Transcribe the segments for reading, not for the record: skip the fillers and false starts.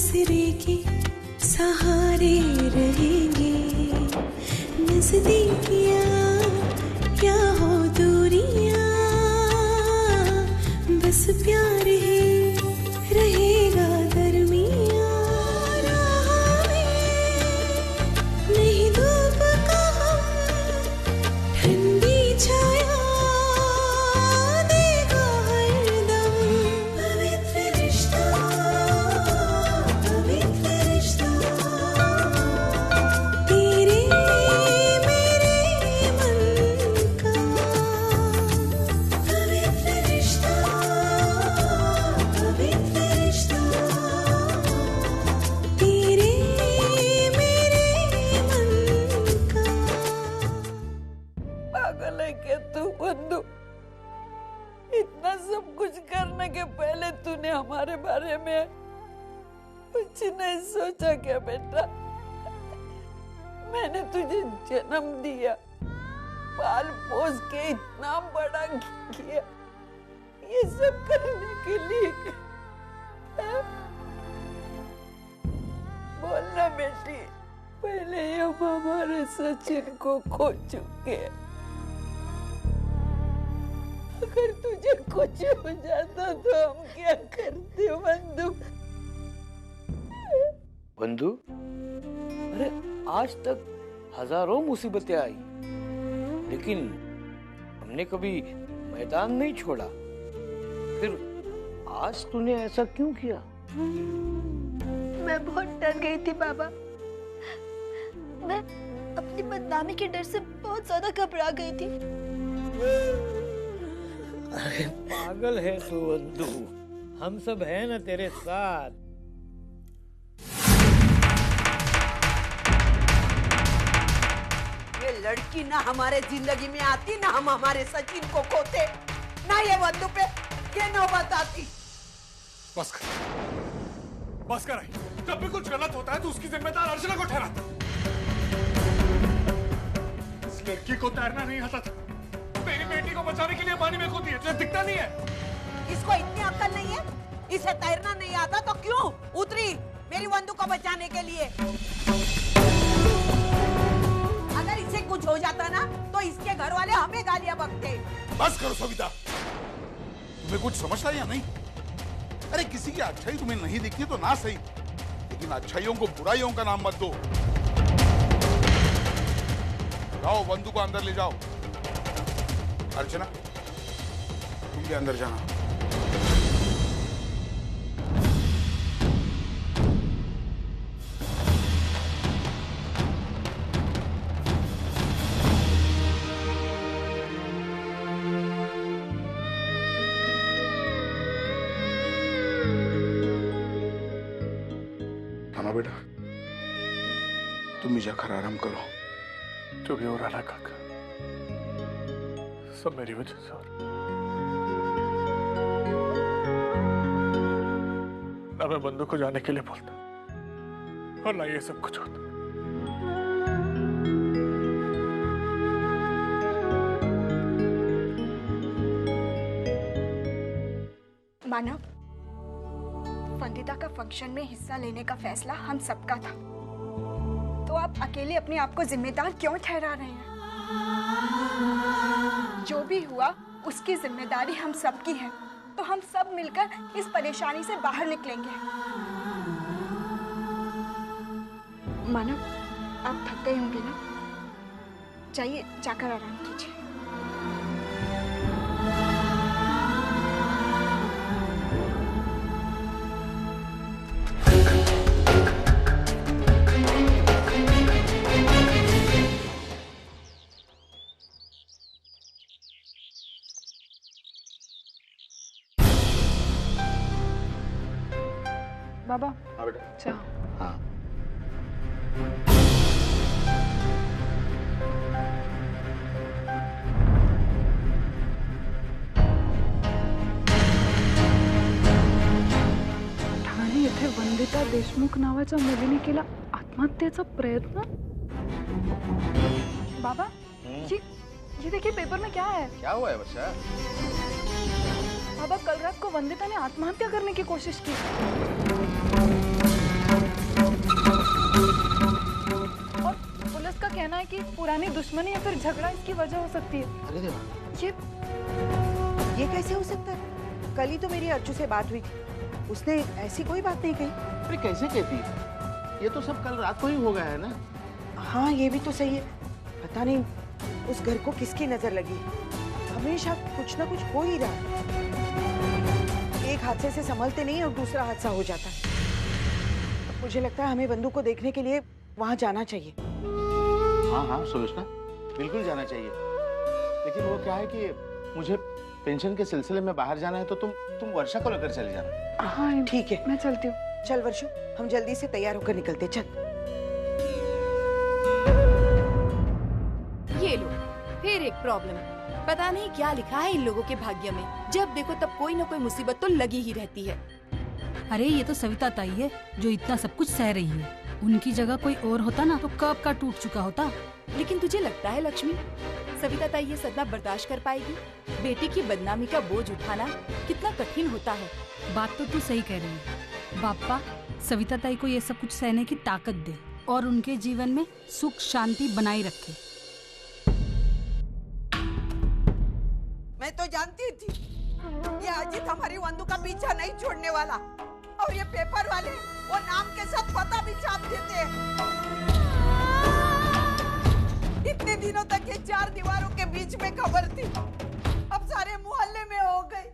आसरे के सहारे रहेंगे, नजदीकियां क्या हो दूरियां, बस प्यार ही रहेगा दरमियां। राह में नहीं धूप का ठंडी छाया देगा हरदम, पवित्र रिश्ता, पवित्र रिश्ता, तेरे मेरे मन का पवित्र रिश्ता, पवित्र रिश्ता, तेरे मेरे मन का। पागल है क्या तू बंधु? इतना सब कुछ करने के पहले तूने हमारे बारे में कुछ नहीं सोचा क्या बेटा? मैंने तुझे जन्म दिया, पाल पोस के इतना बड़ा किया, ये सब करने के लिए। बोलना बेटी, पहले हम हमारे सचिन को खो चुके हैं। अगर तुझे कुछ हो जाता तो हम क्या करते बंधु? बंधु, अरे आज तक हजारों मुसीबतें आई, लेकिन हमने कभी मैदान नहीं छोड़ा। फिर आज तूने ऐसा क्यों किया? मैं बहुत डर गई थी बाबा। मैं अपनी बदनामी के डर से बहुत ज्यादा घबरा गई थी। अरे पागल है तू बंधु, हम सब हैं ना तेरे साथ। ये लड़की ना हमारे जिंदगी में आती, ना हम हमारे सचिन को खोते, ना ये बंधु पे ये नौबत आती। बस कर आई। जब भी कुछ गलत होता है तो उसकी जिम्मेदार अर्चना को ठहराता। इस लड़की को तैरना नहीं आता था, मेरी बेटी को बचाने के लिए पानी में कूदी है, तुझे दिखता नहीं है? इसको इतनी अक्ल नहीं है? इसे तैरना नहीं आता तो क्यों उतरी मेरी बंधु को बचाने के लिए? अगर इसे कुछ हो जाता ना तो इसके घर वाले हमें गालियां बकते। बस करो सविता, तुम्हें कुछ समझता या नहीं? अरे किसी की अच्छाई तुम्हें नहीं दिखती तो ना सही, लेकिन अच्छाइयों को बुराइयों का नाम मत दो। जाओ बंधु को अंदर ले जाओ। अर्चना, तुम भी अंदर जाना। थाना बेटा, तुम भी जाकर आराम करो। जो भी हो रहा है काका, सब मेरी वजह से हो रहा। ना मैं बंधु को जाने के लिए बोलता और ना ये सब कुछ होता। मानव, वंदिता का फंक्शन में हिस्सा लेने का फैसला हम सबका था, तो आप अकेले अपने आप को जिम्मेदार क्यों ठहरा रहे हैं? जो भी हुआ उसकी जिम्मेदारी हम सबकी है, तो हम सब मिलकर इस परेशानी से बाहर निकलेंगे। मानव, आप थक गए होंगे ना, जाइए जाकर आराम कीजिए। बाबा, हाँ बेटा। चाह। हाँ। ठाणे येथे वंदिता देशमुख नावाच्या मुलीने केला आत्महत्येचा प्रयत्न। बाबा, ये देखिए पेपर में क्या है? क्या हुआ है बच्चा? बाबा, कल रात को वंदिता ने आत्महत्या करने की कोशिश की। ये पुरानी दुश्मनी या फिर झगड़ा इसकी वजह हो सकती है। अरे देवा, ये कैसे हो सकता है? कल ही तो मेरी अर्चू से बात हुई थी, उसने ऐसी कोई बात नहीं कही। अरे कैसे कहती है? ये तो सब कल रात को ही हो गया है ना। हाँ ये भी तो सही है, पता नहीं उस घर को किसकी नजर लगी है। हमेशा कुछ ना कुछ हो ही रहा है, एक हादसे से संभलते नहीं और दूसरा हादसा हो जाता है। मुझे लगता है हमें बंदूक को देखने के लिए वहां जाना चाहिए। हाँ हाँ सुलोचना, बिल्कुल जाना चाहिए, लेकिन वो क्या है कि मुझे पेंशन के सिलसिले में बाहर जाना है, तो तुम वर्षा को लेकर चले जाना। हाँ ठीक है, मैं चलती हूँ। चल वर्षु, हम जल्दी से तैयार होकर निकलते। चल। ये लो, फिर एक प्रॉब्लम। पता नहीं क्या लिखा है इन लोगों के भाग्य में, जब देखो तब कोई न कोई मुसीबत तो लगी ही रहती है। अरे ये तो सविता ताई है जो इतना सब कुछ सह रही है। उनकी जगह कोई और होता ना तो कब का टूट चुका होता। लेकिन तुझे लगता है लक्ष्मी, सविता ताई ये सदमा बर्दाश्त कर पाएगी? बेटी की बदनामी का बोझ उठाना कितना कठिन होता है। बात तो तू सही कह रही है। बापा सविता ताई को ये सब कुछ सहने की ताकत दे और उनके जीवन में सुख शांति बनाई रखे। मैं तो जानती थी ये अजीत हमारी वंदू का पीछा नहीं छोड़ने वाला, और ये पेपर वाले वो नाम के साथ पता भी छाप देते हैं। इतने दिनों तक ये चार दीवारों के बीच में खबर थी, अब सारे मोहल्ले में हो गई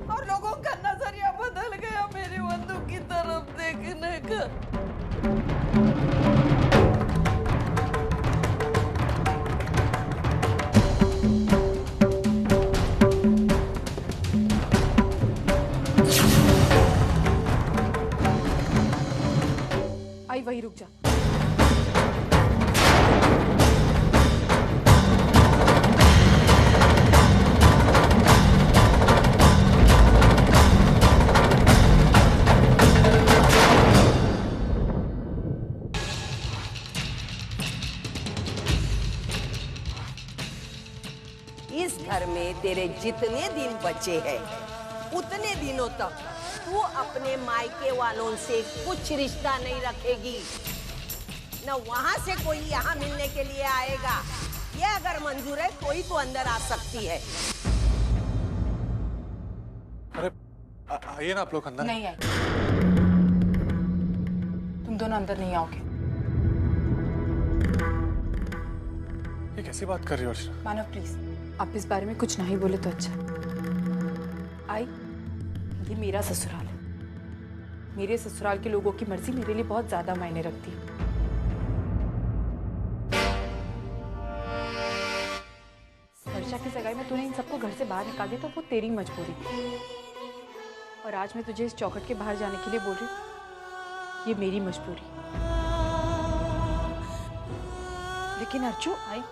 और लोगों का नजरिया बदल गया मेरी वंदू की तरफ देखने का। आई वही रुक जा। इस घर में तेरे जितने दिन बचे हैं उतने दिनों तक तू अपने मायके वालों से कुछ रिश्ता नहीं रखेगी, न वहां से कोई यहाँ मिलने के लिए आएगा। ये अगर मंजूर है कोई तो अंदर आ सकती है। अरे आइए ना आप लोग अंदर। नहीं आए, तुम दोनों अंदर नहीं आओगे। ये कैसी बात कर रही हो अर्चना? मानव प्लीज, आप इस बारे में कुछ नहीं बोले तो अच्छा। आई, ये मेरा ससुराल है। मेरे ससुराल के लोगों की मर्जी मेरे लिए बहुत ज्यादा मायने रखती है। वर्षा की सगाई में तूने इन सबको घर से बाहर निकाल दिया तो वो तेरी मजबूरी थी, और आज मैं तुझे इस चौखट के बाहर जाने के लिए बोल रही हूँ, ये मेरी मजबूरी। लेकिन अर्चू, आई,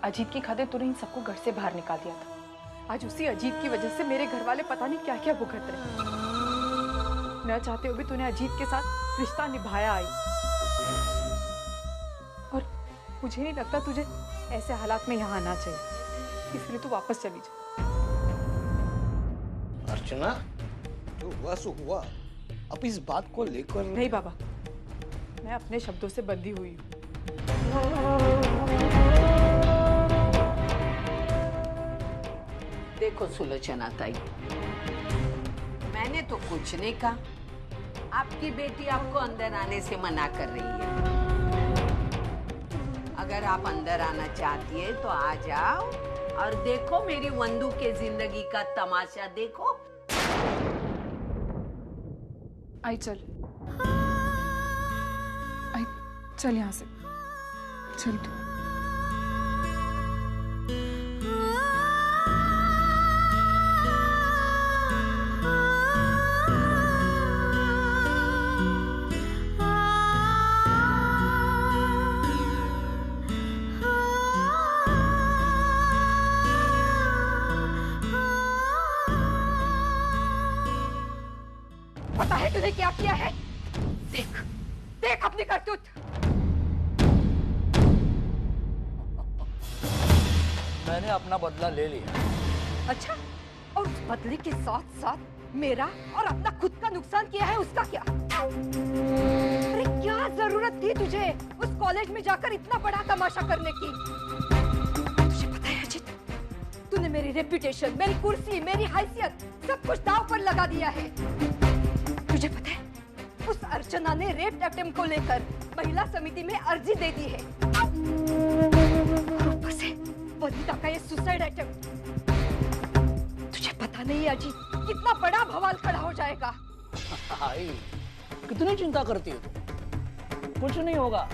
अजीत की खातिर तूने इन सबको घर से बाहर निकाल दिया था। आज उसी अजीत की वजह से मेरे घर वाले पता नहीं क्या क्या भुगत रहे। न चाहते हुए भी तूने अजीत के साथ रिश्ता निभाया। आई, और मुझे नहीं लगता तुझे ऐसे हालात में यहाँ आना चाहिए, इसलिए तू वापस चली जा। अर्चना, जो हुआ सो हुआ, अब इस बात को लेकर नहीं बाबा, मैं अपने शब्दों से बंधी हुई हूँ। देखो सुलोचना ताई, मैंने तो कुछ नहीं कहा, आपकी बेटी आपको अंदर आने से मना कर रही है। अगर आप अंदर आना चाहती है तो आ जाओ और देखो मेरी वंदू के जिंदगी का तमाशा देखो। आई चल, आई चल यहाँ से, चल तू। पता है तूने क्या किया है? देख, देख अपनी करतूत। मैंने अपना बदला ले लिया। अच्छा, और उस बदले के साथ साथ मेरा और अपना खुद का नुकसान किया है, उसका क्या? अरे क्या जरूरत हिम्मत थी तुझे उस कॉलेज में जाकर इतना बड़ा तमाशा करने की? तुझे पता है अजित, तूने मेरी रेपुटेशन, मेरी कुर्सी, मेरी हैसियत सब कुछ दांव पर लगा दिया है। तुझे पता है उस अर्चना ने रेप अटेम्प्ट को लेकर महिला समिति में अर्जी दे दी है। ऊपर से वनिता का ये सुसाइड अटेम्प्ट। तुझे पता नहीं अजीत, कितना बड़ा बवाल खड़ा हो जाएगा। आई, कितनी चिंता करती है तुम? कुछ नहीं होगा।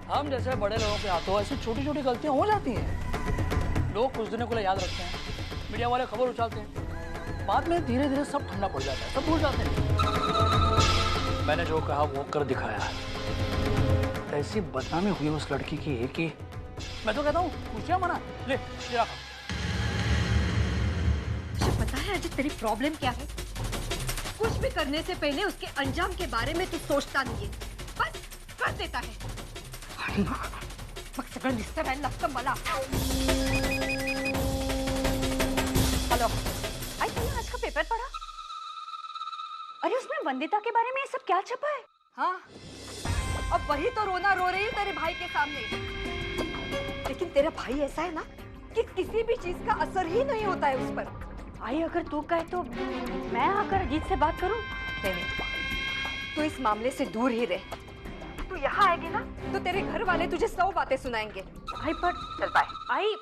हम जैसे बड़े लोगों के हाथों ऐसी छोटी छोटी गलतियां हो जाती हैं। लोग कुछ दिनों के लिए याद रखते हैं, मीडिया वाले खबर उछालते हैं, बाद में धीरे धीरे सब ठंडा पड़ जाता है, सब भूल जाते हैं। मैंने जो कहा वो कर दिखाया है। ऐसी बदनामी हुई उस लड़की की है कि मैं तो कहता हूँ खुशियां मना। ले तेरा तुझे पता है अजित तेरी प्रॉब्लम क्या है? कुछ भी करने से पहले उसके अंजाम के बारे में तू सोचता नहीं है, बस कर देता है। मग सगळं निस्तर लागतं मला। हेलो, आई तुमने आज का पेपर पढ़ा? अरे उसमें वंदिता के बारे में ये सब क्या छपा है? हाँ, अब वही तो रोना रो रही है तेरे भाई के सामने। लेकिन तेरा भाई ऐसा है ना कि किसी भी चीज का असर ही नहीं होता है उस पर। आई अगर तू कहे तो मैं आकर अजीत से बात करूं? नहीं, तू इस मामले से दूर ही रह। तू यहाँ आएगी ना तो तेरे घर वाले तुझे 100 बातें सुनाएंगे। आई पर चल बाय। आई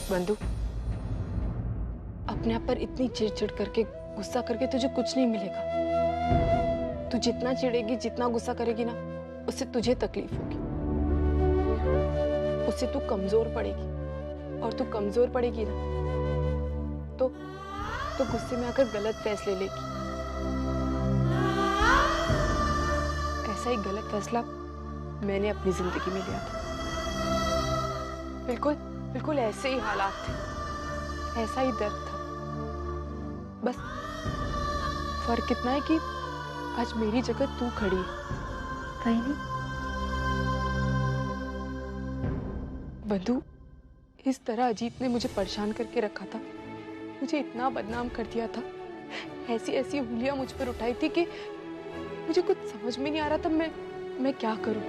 बंधु, अपने आप पर इतनी चिड़चिड़ करके, गुस्सा करके तुझे कुछ नहीं मिलेगा। तू जितना चिढ़ेगी, जितना गुस्सा करेगी ना, उससे तुझे तकलीफ होगी, उससे तू कमजोर पड़ेगी, और तू कमजोर पड़ेगी ना तो गुस्से में आकर गलत फैसले लेगी। ऐसा ही गलत फैसला मैंने अपनी जिंदगी में लिया था। बिल्कुल ऐसे ही हालात थे, ऐसा ही दर्द था। बस फर्क इतना है कि आज मेरी जगह तू खड़ी है। कहीं नहीं बंधु, इस तरह अजीत ने मुझे परेशान करके रखा था, मुझे इतना बदनाम कर दिया था, ऐसी ऐसी उंगलियां मुझ पर उठाई थी कि मुझे कुछ समझ में नहीं आ रहा था मैं क्या करूं।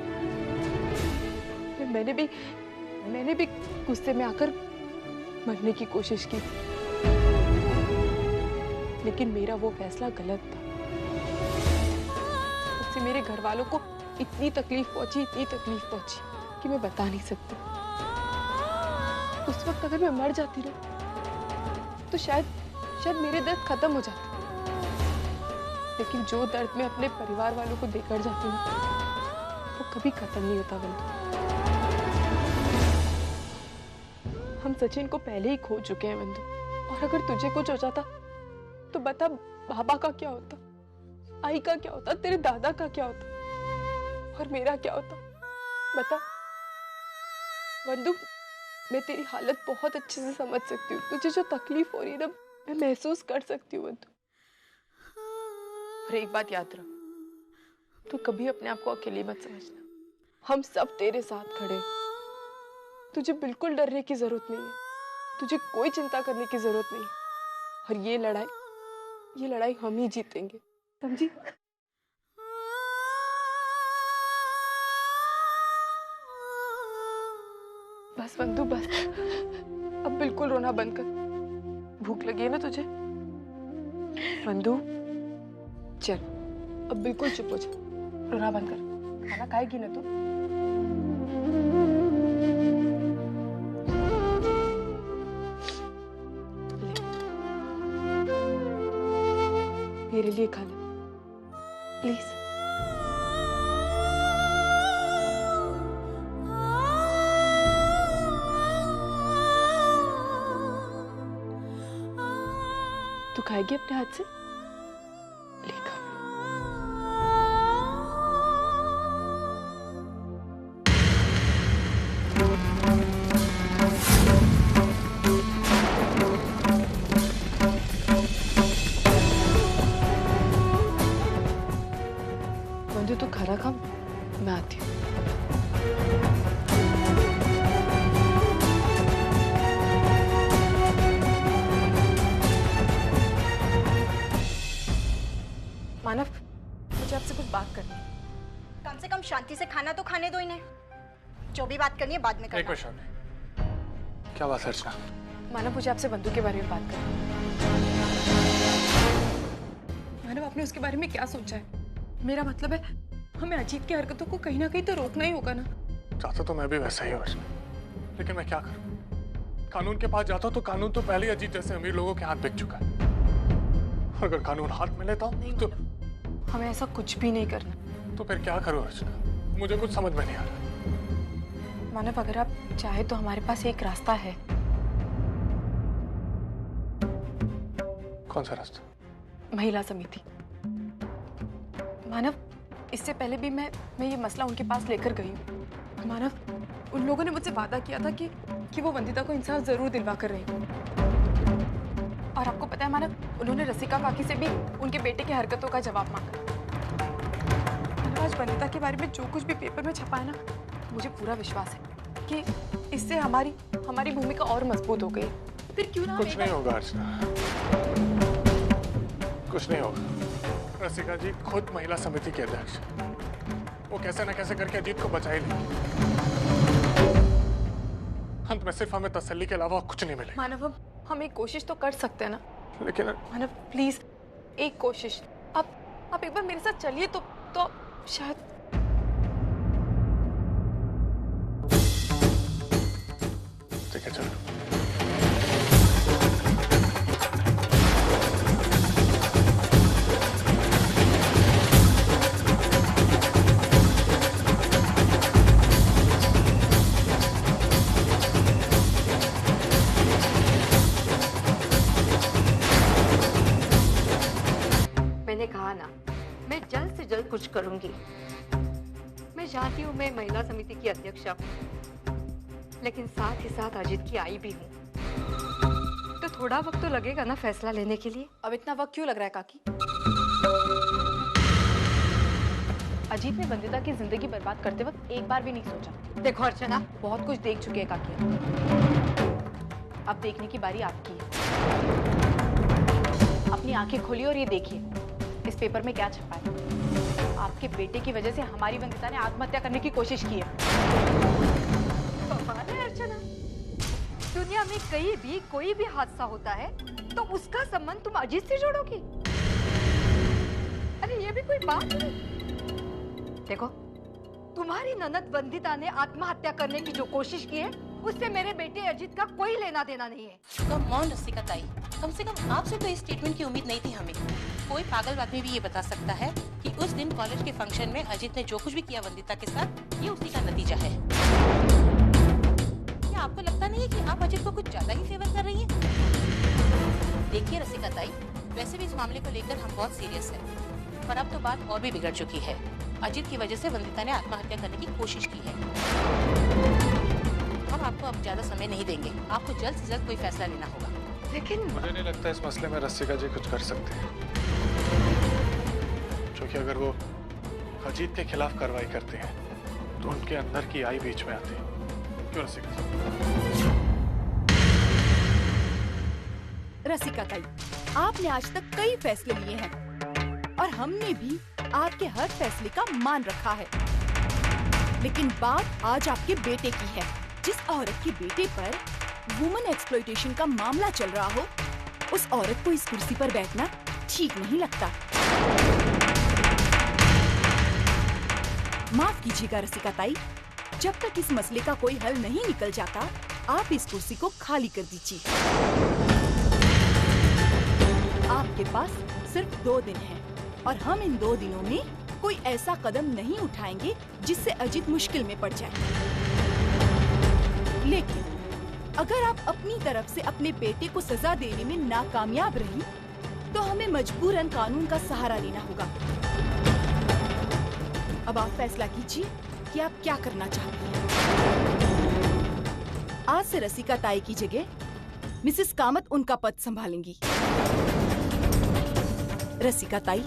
मैंने भी गुस्से में आकर मरने की कोशिश की, लेकिन मेरा वो फैसला गलत था। उससे मेरे घर वालों को इतनी तकलीफ पहुंची कि मैं बता नहीं सकती। उस वक्त अगर मैं मर जाती ना तो शायद मेरे दर्द खत्म हो जाते, लेकिन जो दर्द मैं अपने परिवार वालों को देकर जाती हूँ वो कभी खत्म नहीं होता बंधु। हम सचिन को पहले ही खो चुके हैं बंधु, और अगर तुझे कुछ हो जाता तो बता, बाबा का क्या होता, आई का क्या होता, तेरे दादा का क्या होता, और मेरा क्या होता? बता बंधु, मैं तेरी हालत बहुत अच्छे से समझ सकती हूँ। तुझे जो तकलीफ हो रही है ना, मैं महसूस कर सकती हूँ बंधु। और एक बात याद रख, तू कभी अपने आप को अकेली मत समझना, हम सब तेरे साथ खड़े। तुझे बिल्कुल डरने की जरूरत नहीं है, तुझे कोई चिंता करने की जरूरत नहीं है। और ये लड़ाई हम ही जीतेंगे, समझी? बस बंधु बस, अब बिल्कुल रोना बंद कर। भूख लगी है ना तुझे बंधु? चल अब बिल्कुल चुप हो जा, रोना बंद कर। खाना खाएगी ना तू? मेरे लिए खा ले प्लीज। खाएगी अपने हाथ से? लेखा। बंधु तो खाना खा, मैं आती हूँ। मानव, मुझे आपसे कुछ बात करनी है। कम से कम शांति से खाना तो खाने दो इन्हें। जो भी बात करनी है बाद में करना। एक मिनट, क्या बात है अर्चना? मानव, मुझे आपसे बंधु के बारे में बात करनी है। मानव, आपने उसके बारे में क्या सोचा है? मेरा मतलब है, हमें अजीत की हरकतों को कहीं ना कहीं तो रोकना ही होगा ना। चाहता तो मैं भी वैसा ही हूँ अर्चना, लेकिन मैं क्या करूँ? कानून के पास जाता हूँ तो कानून तो पहले ही अजीत जैसे अमीर लोगों के हाथ बिक चुका है। अगर कानून हाथ में लेता हूँ तो हमें ऐसा कुछ भी नहीं करना। तो फिर क्या करूँ अर्चना? मुझे कुछ समझ में नहीं आ रहा। मानव, अगर आप चाहे तो हमारे पास एक रास्ता है। कौन सा रास्ता? महिला समिति। मानव, इससे पहले भी मैं ये मसला उनके पास लेकर गई हूँ। मानव, उन लोगों ने मुझसे वादा किया था कि वो वंदिता को इंसाफ जरूर दिलवा कर रहेंगे। और आपको पता है मानव, उन्होंने रसिका काकी से भी उनके बेटे की हरकतों का जवाब मांगा। आज वंदिता के बारे में जो कुछ भी पेपर में छपा है ना, मुझे पूरा विश्वास है कि इससे हमारी भूमिका और मजबूत हो गई। फिर क्यों ना कुछ नहीं होगा अर्चना, कुछ नहीं होगा। रसिका जी खुद महिला समिति के अध्यक्ष, वो कैसे न कैसे करके अजीत को बचा ही लेंगे। अंत में सिर्फ हमें तसल्ली के अलावा कुछ नहीं मिलेगा। मानव, हम एक कोशिश तो कर सकते हैं ना। लेकिन मानव प्लीज, एक कोशिश। आप एक बार मेरे साथ चलिए तो शायद। ठीक है, चलो। मैंने कहा ना, मैं जल्द से जल्द कुछ करूंगी। मैं चाहती हूँ मैं महिला समिति की अध्यक्षा हूँ, लेकिन साथ ही साथ अजीत की आई भी हूँ। तो थोड़ा वक्त तो लगेगा ना फैसला लेने के लिए। अब इतना वक्त क्यों लग रहा है काकी? अजीत ने वंदिता की जिंदगी बर्बाद करते वक्त एक बार भी नहीं सोचा। देखो अर्चना, बहुत कुछ देख चुके हैं काकी, अब देखने की बारी आपकी है। अपनी आंखें खोलिए और ये देखिए इस पेपर में क्या छपा है। आपके बेटे की वजह से हमारी वंदिता ने आत्महत्या करने की कोशिश की है। कमाल है अर्चना, दुनिया में कहीं भी कोई भी हादसा होता है तो उसका संबंध तुम अजीत से जोड़ोगी? अरे ये भी कोई बात है? देखो, तुम्हारी ननद वंदिता ने आत्महत्या करने की जो कोशिश की है उससे मेरे बेटे अजीत का कोई लेना देना नहीं है। कम ऑन रसिका ताई, कम से कम आपसे तो इस स्टेटमेंट की उम्मीद नहीं थी हमें। कोई पागल आदमी भी ये बता सकता है कि उस दिन कॉलेज के फंक्शन में अजीत ने जो कुछ भी किया वंदिता के साथ, ये उसी का नतीजा है। क्या आपको लगता नहीं है कि आप अजीत को कुछ ज्यादा ही फेवर कर रही हैं? देखिए रसिका ताई, वैसे भी इस मामले को लेकर हम बहुत सीरियस हैं, पर अब तो बात और भी बिगड़ चुकी है। अजीत की वजह से वंदिता ने आत्महत्या करने की कोशिश की है। हम आपको अब ज्यादा समय नहीं देंगे, आपको जल्द से जल्द कोई फैसला लेना होगा। लेकिन मुझे नहीं लगता इस मसले में रसिका जी कुछ कर सकते हैं, क्योंकि अगर वो अजीत के खिलाफ कार्रवाई करते हैं तो उनके अंदर की आई बीच में आती है। क्यों रसिका जी? रसिका ताई, आपने आज तक कई फैसले लिए हैं और हमने भी आपके हर फैसले का मान रखा है, लेकिन बात आज आपके बेटे की है। जिस औरत के बेटे पर वुमन एक्सप्लॉयटेशन का मामला चल रहा हो, उस औरत को इस कुर्सी पर बैठना ठीक नहीं लगता। माफ कीजिएगा रसिका ताई, जब तक इस मसले का कोई हल नहीं निकल जाता, आप इस कुर्सी को खाली कर दीजिए। आपके पास सिर्फ 2 दिन हैं और हम इन 2 दिनों में कोई ऐसा कदम नहीं उठाएंगे जिससे अजीत मुश्किल में पड़ जाए। लेकिन अगर आप अपनी तरफ से अपने बेटे को सजा देने में नाकामयाब रही तो हमें मजबूरन कानून का सहारा लेना होगा। अब आप फैसला कीजिए कि आप क्या करना चाहती हैं। आज से रसिका ताई की जगह मिसेस कामत उनका पद संभालेंगी। रसिका ताई,